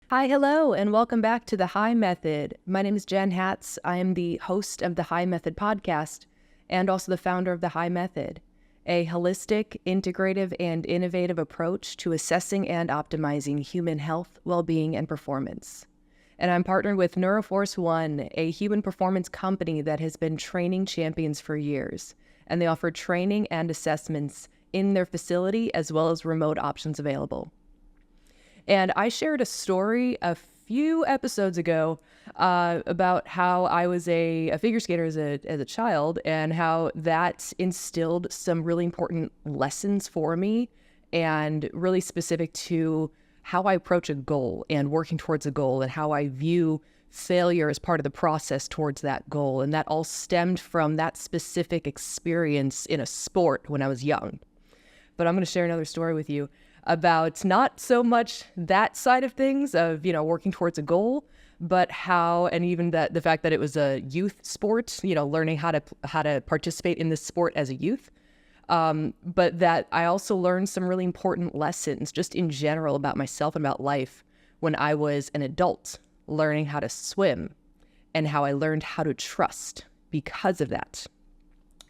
Hi, hello, and welcome back to the HII Method. My name is Jen Hatz. I am the host of the HII Method podcast and also the founder of the HII Method, a holistic, integrative, and innovative approach to assessing and optimizing human health, well-being, and performance. And I'm partnered with Neuroforce One, a human performance company that has been training champions for years, and they offer training and assessments in their facility as well as remote options available. And I shared a story a few episodes ago about how I was a figure skater as a child and how that instilled some really important lessons for me and really specific to how I approach a goal and working towards a goal and how I view failure as part of the process towards that goal. And that all stemmed from that specific experience in a sport when I was young. But I'm going to share another story with you about not so much that side of things of, working towards a goal, but how, and even that the fact that it was a youth sport, learning how to participate in this sport as a youth. But that I also learned some really important lessons just in general about myself and about life when I was an adult, learning how to swim and how I learned how to trust because of that.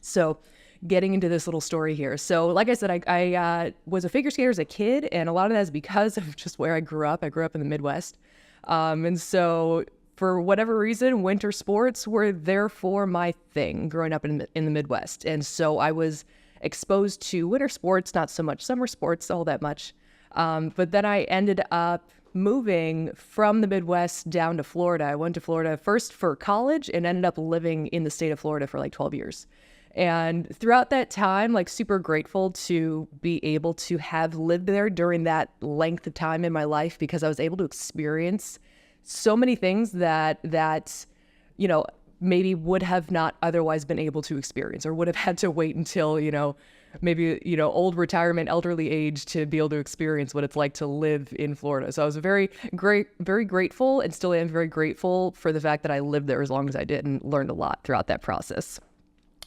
So getting into this little story here. So like I said, I was a figure skater as a kid, and a lot of that is because of just where I grew up. I grew up in the Midwest. And so for whatever reason, winter sports were therefore my thing growing up in the Midwest. And so I was exposed to winter sports, not so much summer sports all that much. But then I ended up moving from the Midwest down to Florida. I went to Florida first for college and ended up living in the state of Florida for like 12 years. And throughout that time, super grateful to be able to have lived there during that length of time in my life, because I was able to experience so many things that maybe would have not otherwise been able to experience, or would have had to wait until, maybe, old retirement, elderly age to be able to experience what it's like to live in Florida. So I was very grateful, and still am very grateful for the fact that I lived there as long as I did and learned a lot throughout that process.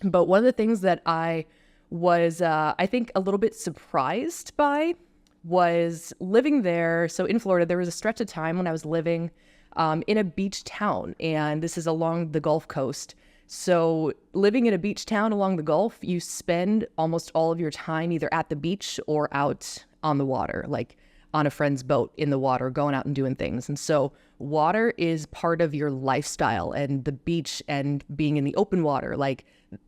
But one of the things that I was, I think, a little bit surprised by was living there. So in Florida, there was a stretch of time when I was living in a beach town, and this is along the Gulf Coast. So living in a beach town along the Gulf, you spend almost all of your time either at the beach or out on the water, like on a friend's boat in the water, going out and doing things. And so water is part of your lifestyle, and the beach and being in the open water,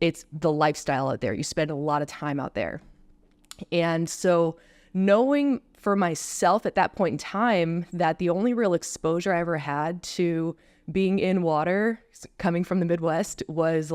it's the lifestyle out there. You spend a lot of time out there. And so knowing for myself at that point in time that the only real exposure I ever had to being in water coming from the Midwest was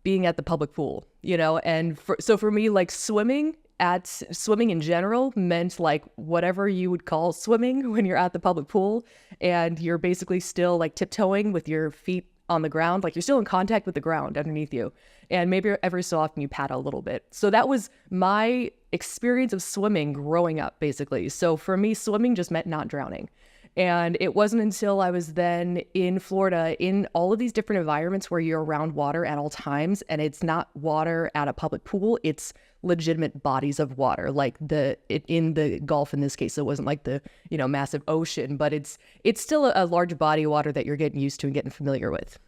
being at the public pool, and so for me, swimming in general meant whatever you would call swimming when you're at the public pool and you're basically still tiptoeing with your feet on the ground, you're still in contact with the ground underneath you. And maybe every so often you paddle a little bit. So that was my experience of swimming growing up, basically. So for me, swimming just meant not drowning. And it wasn't until I was then in Florida in all of these different environments where you're around water at all times, and it's not water at a public pool, it's legitimate bodies of water, in the Gulf in this case. It wasn't the massive ocean, but it's still a large body of water that you're getting used to and getting familiar with.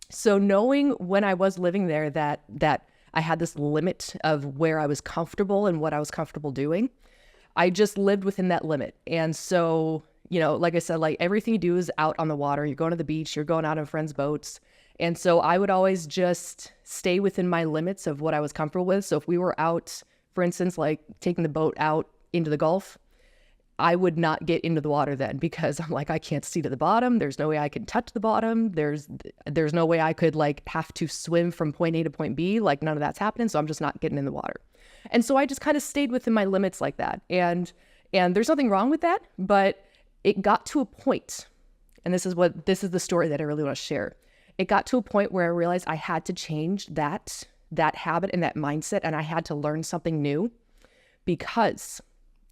So knowing when I was living there that I had this limit of where I was comfortable and what I was comfortable doing, I just lived within that limit. And so, like I said, everything you do is out on the water. You're going to the beach, you're going out on friends' boats. And so I would always just stay within my limits of what I was comfortable with. So if we were out, for instance, taking the boat out into the Gulf, I would not get into the water then, because I'm I can't see to the bottom. There's no way I can touch the bottom. There's no way I could have to swim from point A to point B. None of that's happening. So I'm just not getting in the water. And so I just kind of stayed within my limits like that. And there's nothing wrong with that, but it got to a point, and this is the story that I really want to share. It got to a point where I realized I had to change that habit and that mindset, and I had to learn something new because,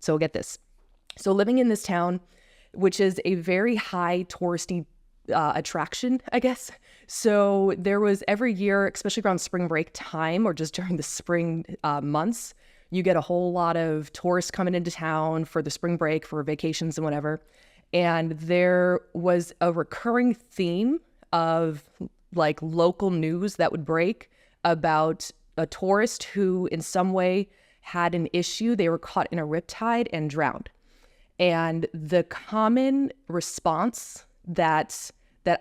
so get this. So living in this town, which is a very high touristy attraction, I guess. So there was every year, especially around spring break time or just during the spring months, you get a whole lot of tourists coming into town for the spring break, for vacations and whatever. And there was a recurring theme of like local news that would break about a tourist who in some way had an issue. They were caught in a riptide and drowned. And the common response that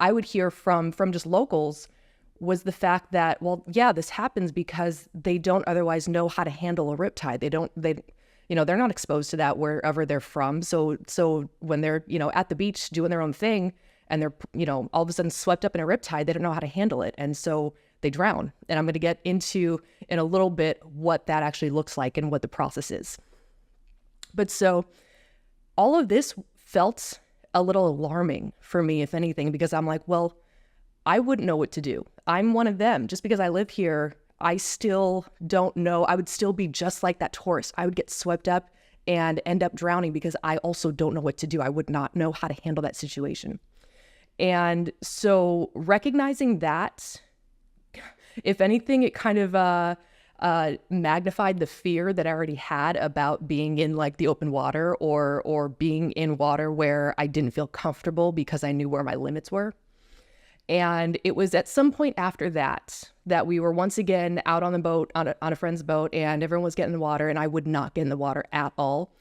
I would hear from just locals was the fact that, well, yeah, this happens because they don't otherwise know how to handle a riptide. They're not exposed to that wherever they're from. So when they're, at the beach doing their own thing and they're, all of a sudden swept up in a riptide, they don't know how to handle it. And so they drown. And I'm going to get into in a little bit what that actually looks like and what the process is. But so all of this felt a little alarming for me, if anything, because I'm like, well, I wouldn't know what to do. I'm one of them. Just because I live here, I still don't know. I would still be just like that tourist. I would get swept up and end up drowning because I also don't know what to do. I would not know how to handle that situation. And so recognizing that, if anything, it kind of magnified the fear that I already had about being in like the open water or being in water where I didn't feel comfortable because I knew where my limits were. And it was at some point after that we were once again out on the boat, on a friend's boat, and everyone was getting in the water and I would not get in the water at all.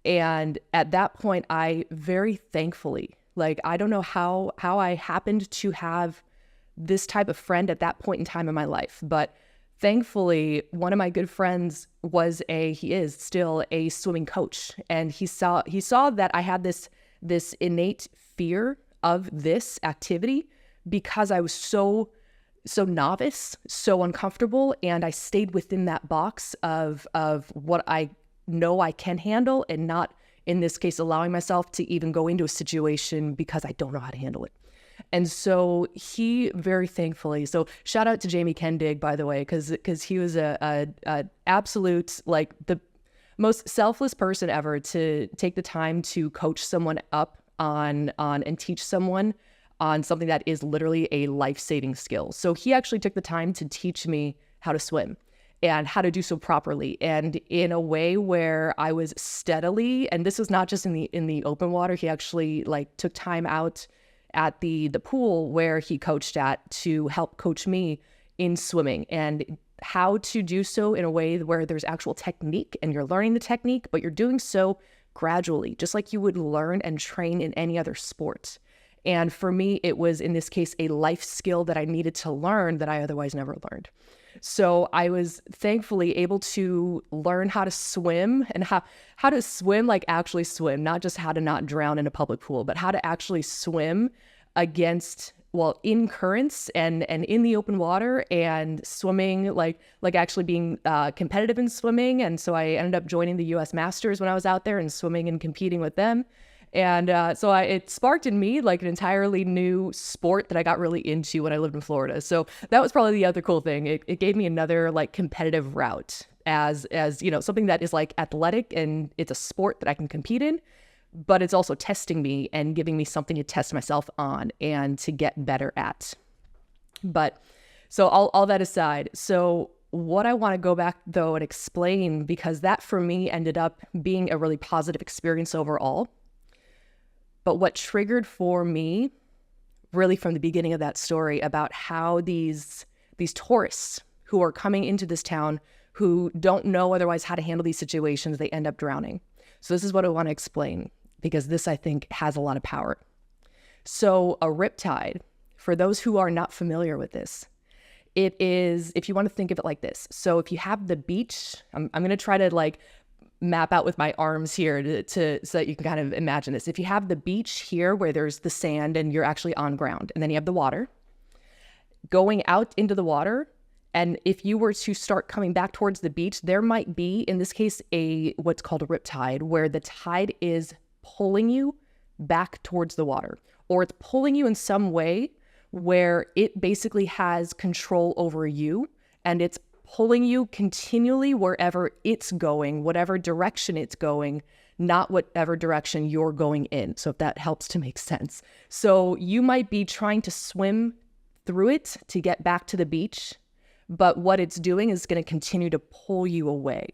And at that point, I very thankfully, like, I don't know how I happened to have this type of friend at that point in time in my life, but thankfully, one of my good friends he is still a swimming coach. And he saw that I had this innate fear of this activity because I was so novice, so uncomfortable, and I stayed within that box of what I know I can handle and not, in this case, allowing myself to even go into a situation because I don't know how to handle it. And so he very thankfully, so shout out to Jamie Kendig, by the way, because he was a absolute, like, the most selfless person ever to take the time to coach someone up on and teach someone on something that is literally a life-saving skill. So he actually took the time to teach me how to swim and how to do so properly, and in a way where I was steadily, and this was not just in the open water. He actually like took time out at the pool where he coached at to help coach me in swimming and how to do so in a way where there's actual technique and you're learning the technique, but you're doing so gradually, just like you would learn and train in any other sport. And for me, it was, in this case, a life skill that I needed to learn that I otherwise never learned. So I was thankfully able to learn how to swim, and how to swim, like actually swim, not just how to not drown in a public pool, but how to actually swim against, well, in currents and in the open water, and swimming, like actually being competitive in swimming. And so I ended up joining the US Masters when I was out there and swimming and competing with them. And so it sparked in me like an entirely new sport that I got really into when I lived in Florida. So that was probably the other cool thing. It gave me another like competitive route as something that is like athletic and it's a sport that I can compete in, but it's also testing me and giving me something to test myself on and to get better at. But so all that aside, so what I want to go back though and explain, because that for me ended up being a really positive experience overall. But what triggered for me, really from the beginning of that story, about how these tourists who are coming into this town who don't know otherwise how to handle these situations, they end up drowning. So this is what I want to explain, because this, I think, has a lot of power. So a riptide, for those who are not familiar with this, it is, if you want to think of it like this. So if you have the beach, I'm going to try to like map out with my arms here so that you can kind of imagine this. If you have the beach here where there's the sand and you're actually on ground, and then you have the water, going out into the water, and if you were to start coming back towards the beach, there might be, in this case, what's called a riptide, where the tide is pulling you back towards the water, or it's pulling you in some way where it basically has control over you, and it's pulling you continually wherever it's going, whatever direction it's going, not whatever direction you're going in. So if that helps to make sense. So you might be trying to swim through it to get back to the beach, but what it's doing is going to continue to pull you away.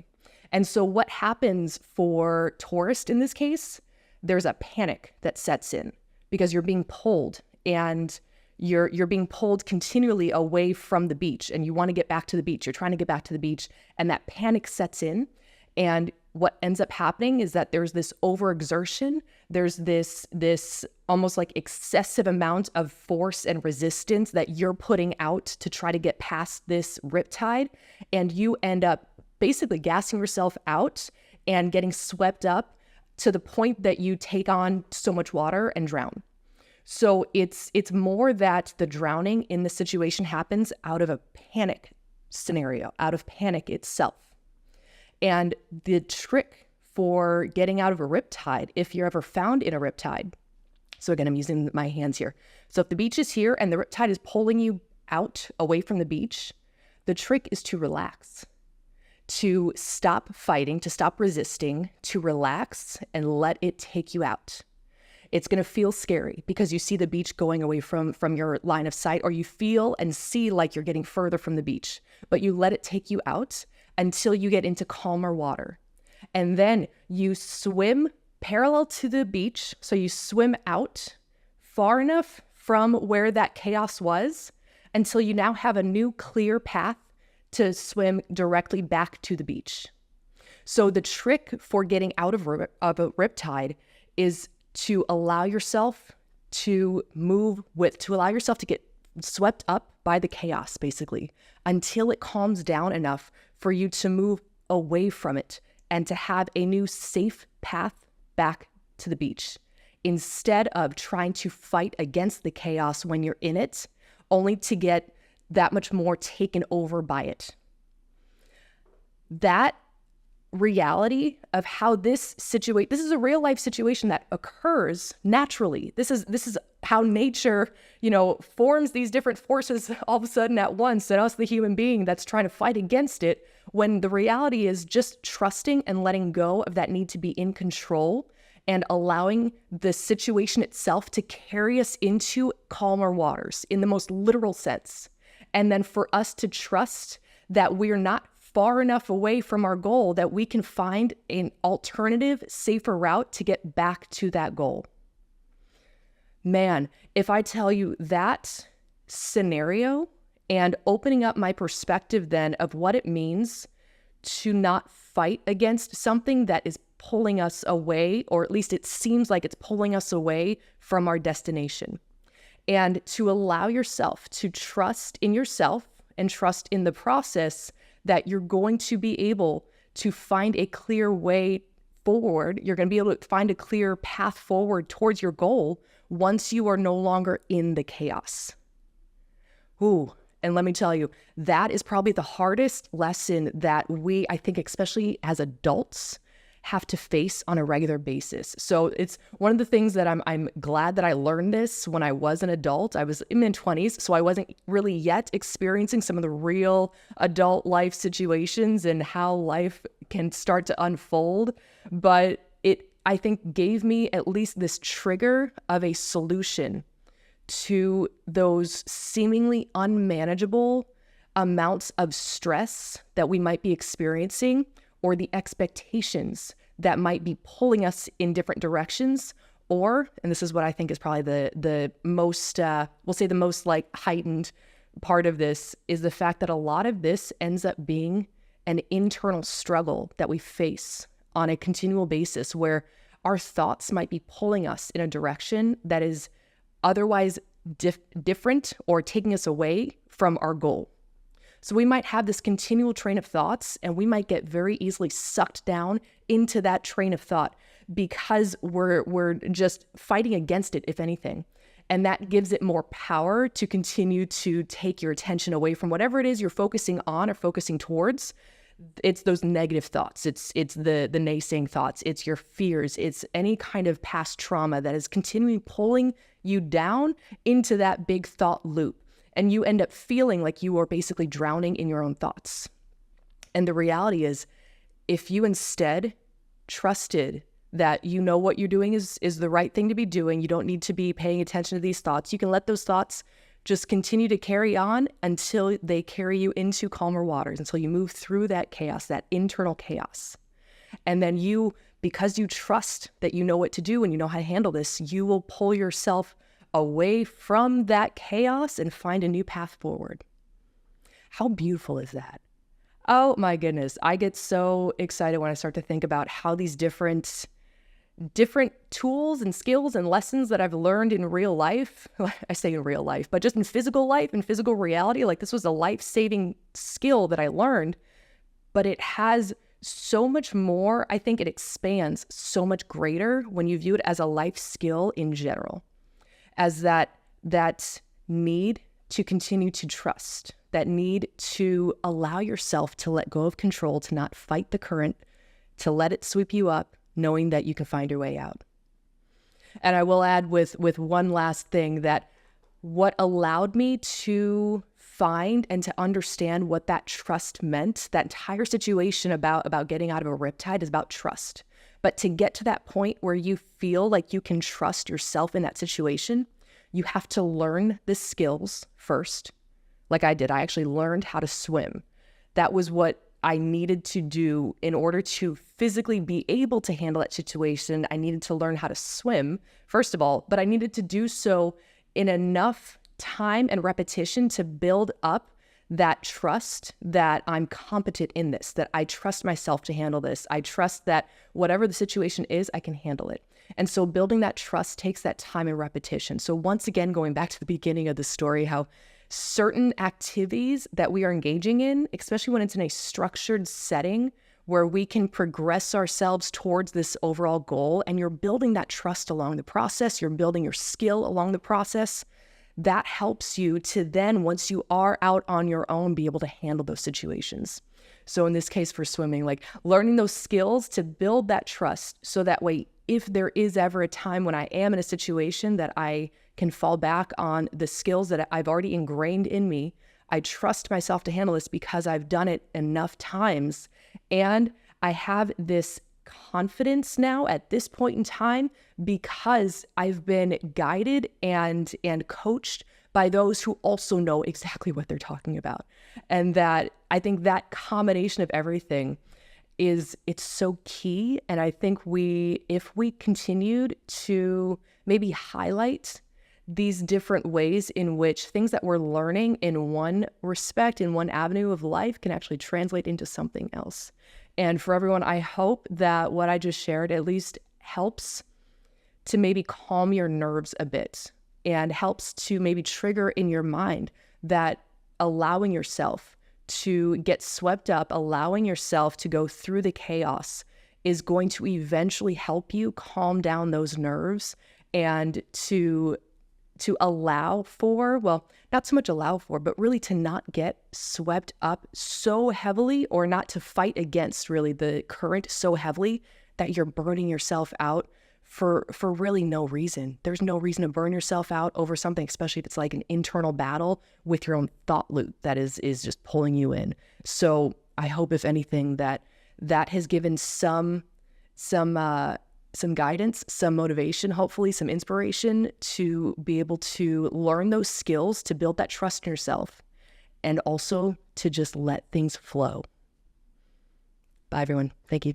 And so what happens for tourists in this case, there's a panic that sets in because you're being pulled, and you're being pulled continually away from the beach, and you want to get back to the beach. You're trying to get back to the beach, and that panic sets in. And what ends up happening is that there's this overexertion. There's this almost like excessive amount of force and resistance that you're putting out to try to get past this riptide. And you end up basically gassing yourself out and getting swept up to the point that you take on so much water and drown. So it's more that the drowning in the situation happens out of a panic scenario, out of panic itself. And the trick for getting out of a riptide, if you're ever found in a riptide, so again, I'm using my hands here. So if the beach is here and the riptide is pulling you out away from the beach, the trick is to relax, to stop fighting, to stop resisting, to relax and let it take you out. It's going to feel scary because you see the beach going away from your line of sight, or you feel and see like you're getting further from the beach, but you let it take you out until you get into calmer water. And then you swim parallel to the beach. So you swim out far enough from where that chaos was until you now have a new clear path to swim directly back to the beach. So the trick for getting out of a riptide is to allow yourself to allow yourself to get swept up by the chaos, basically, until it calms down enough for you to move away from it and to have a new safe path back to the beach, instead of trying to fight against the chaos when you're in it, only to get that much more taken over by it. That reality of how this is a real life situation that occurs naturally. This is how nature, forms these different forces all of a sudden at once, and us, the human being that's trying to fight against it, when the reality is just trusting and letting go of that need to be in control and allowing the situation itself to carry us into calmer waters in the most literal sense. And then for us to trust that we're not far enough away from our goal that we can find an alternative, safer route to get back to that goal. Man, if I tell you that scenario and opening up my perspective then of what it means to not fight against something that is pulling us away, or at least it seems like it's pulling us away from our destination, and to allow yourself to trust in yourself and trust in the process that you're going to be able to find a clear way forward. You're going to be able to find a clear path forward towards your goal once you are no longer in the chaos. Ooh, and let me tell you, that is probably the hardest lesson that we, I think, especially as adults, have to face on a regular basis. So it's one of the things that I'm glad that I learned this when I was an adult. I was in my 20s, so I wasn't really yet experiencing some of the real adult life situations and how life can start to unfold. But it, I think, gave me at least this trigger of a solution to those seemingly unmanageable amounts of stress that we might be experiencing, or the expectations that might be pulling us in different directions, or, and this is what I think is probably the most, we'll say the most like heightened part of this, is the fact that a lot of this ends up being an internal struggle that we face on a continual basis, where our thoughts might be pulling us in a direction that is otherwise different or taking us away from our goal. So we might have this continual train of thoughts, and we might get very easily sucked down into that train of thought because we're just fighting against it, if anything. And that gives it more power to continue to take your attention away from whatever it is you're focusing on or focusing towards. It's those negative thoughts. It's the naysaying thoughts. It's your fears. It's any kind of past trauma that is continually pulling you down into that big thought loop. And you end up feeling like you are basically drowning in your own thoughts. And the reality is, if you instead trusted that you know what you're doing is the right thing to be doing, you don't need to be paying attention to these thoughts. You can let those thoughts Just continue to carry on until they carry you into calmer waters, until you move through that chaos, that internal chaos. And then you, because you trust that you know what to do and you know how to handle this, you will pull yourself away from that chaos and find a new path forward. How beautiful is that? Oh my goodness. I get so excited when I start to think about how these different tools and skills and lessons that I've learned in real life, I say in real life, but just in physical life and physical reality, like this was a life-saving skill that I learned, but it has so much more. I think it expands so much greater when you view it as a life skill in general, as that need to continue to trust, that need to allow yourself to let go of control, to not fight the current, to let it sweep you up, knowing that you can find your way out. And I will add with one last thing, that what allowed me to find and to understand what that trust meant, that entire situation about getting out of a riptide is about trust. But to get to that point where you feel like you can trust yourself in that situation, you have to learn the skills first. Like I did, I actually learned how to swim. That was what I needed to do in order to physically be able to handle that situation. I needed to learn how to swim, first of all, but I needed to do so in enough time and repetition to build up that trust that I'm competent in this, that I trust myself to handle this. I trust that whatever the situation is, I can handle it. And so building that trust takes that time and repetition. So once again, going back to the beginning of the story, how certain activities that we are engaging in, especially when it's in a structured setting where we can progress ourselves towards this overall goal, and you're building that trust along the process, you're building your skill along the process, that helps you to then, once you are out on your own, be able to handle those situations. So in this case for swimming, like learning those skills to build that trust, so that way, if there is ever a time when I am in a situation, that I can fall back on the skills that I've already ingrained in me. I trust myself to handle this because I've done it enough times. And I have this confidence now at this point in time because I've been guided and coached by those who also know exactly what they're talking about. And that I think that combination of everything it's so key. And I think if we continued to maybe highlight these different ways in which things that we're learning in one respect, in one avenue of life, can actually translate into something else. And for everyone, I hope that what I just shared at least helps to maybe calm your nerves a bit, and helps to maybe trigger in your mind that allowing yourself to get swept up, allowing yourself to go through the chaos is going to eventually help you calm down those nerves, and to allow for, well, not so much allow for, but really to not get swept up so heavily, or not to fight against really the current so heavily that you're burning yourself out for really no reason. There's no reason to burn yourself out over something, especially if it's like an internal battle with your own thought loop that is just pulling you in. So I hope, if anything, that has given some guidance, some motivation, hopefully some inspiration to be able to learn those skills, to build that trust in yourself, and also to just let things flow. Bye, everyone. Thank you.